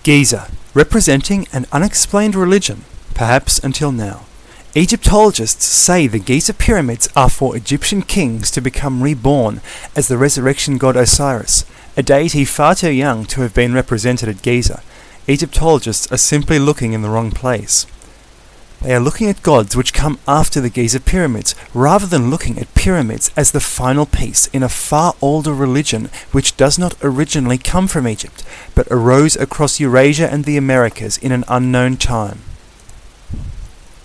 Giza, representing an unexplained religion, perhaps until now. Egyptologists say the Giza pyramids are for Egyptian kings to become reborn as the resurrection god Osiris, a deity far too young to have been represented at Giza. Egyptologists are simply looking in the wrong place. They are looking at gods which come after the Giza pyramids, rather than looking at pyramids as the final piece in a far older religion which does not originally come from Egypt, but arose across Eurasia and the Americas in an unknown time.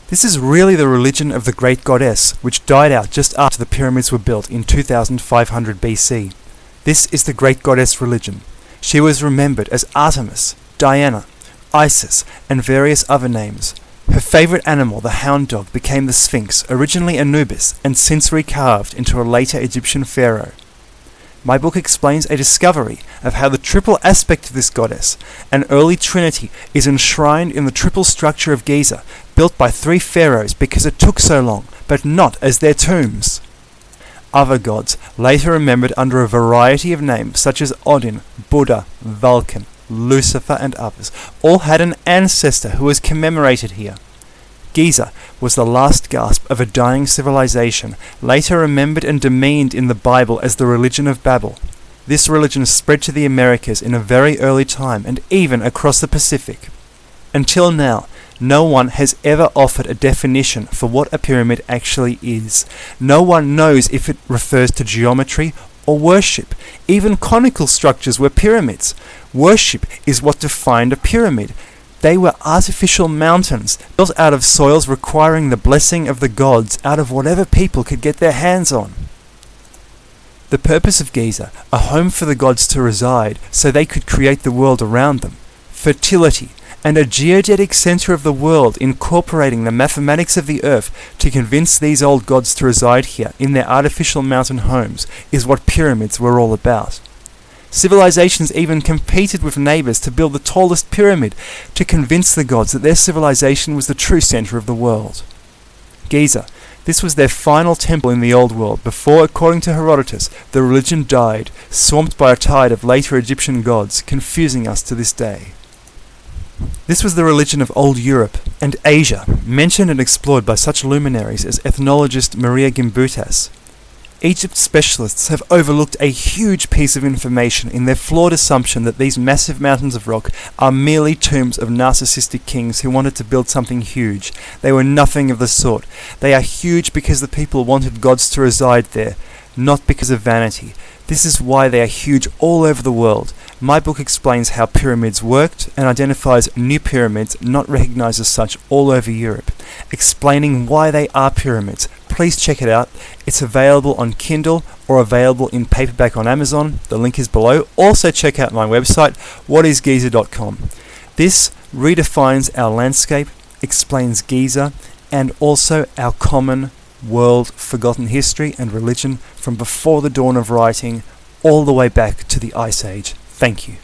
This is really the religion of the Great Goddess, which died out just after the pyramids were built in 2500 BC. This is the Great Goddess religion. She was remembered as Artemis, Diana, Isis, and various other names. Her favourite animal, the hound dog, became the Sphinx, originally Anubis, and since recarved into a later Egyptian pharaoh. My book explains a discovery of how the triple aspect of this goddess, an early trinity, is enshrined in the triple structure of Giza, built by 3 pharaohs because it took so long, but not as their tombs. Other gods, later remembered under a variety of names such as Odin, Buddha, Vulcan, Lucifer, and others, all had an ancestor who was commemorated here. Giza was the last gasp of a dying civilization, later remembered and demeaned in the Bible as the religion of Babel. This religion spread to the Americas in a very early time, and even across the Pacific. Until now, no one has ever offered a definition for what a pyramid actually is. No one knows if it refers to geometry or worship. Even conical structures were pyramids. Worship is what defined a pyramid. They were artificial mountains, built out of soils requiring the blessing of the gods out of whatever people could get their hands on. The purpose of Giza, a home for the gods to reside so they could create the world around them, fertility, and a geodetic center of the world incorporating the mathematics of the earth to convince these old gods to reside here in their artificial mountain homes is what pyramids were all about. Civilizations even competed with neighbors to build the tallest pyramid to convince the gods that their civilization was the true center of the world. Giza, this was their final temple in the old world before, according to Herodotus, the religion died, swamped by a tide of later Egyptian gods, confusing us to this day. This was the religion of old Europe and Asia, mentioned and explored by such luminaries as ethnologist Maria Gimbutas. Egypt specialists have overlooked a huge piece of information in their flawed assumption that these massive mountains of rock are merely tombs of narcissistic kings who wanted to build something huge. They were nothing of the sort. They are huge because the people wanted gods to reside there, not because of vanity. This is why they are huge all over the world. My book explains how pyramids worked and identifies new pyramids not recognized as such all over Europe, explaining why they are pyramids. Please check it out. It's available on Kindle or available in paperback on Amazon. The link is below. Also check out my website, whatisgiza.com. This redefines our landscape, explains Giza, and also our common world forgotten history and religion from before the dawn of writing all the way back to the Ice Age. Thank you.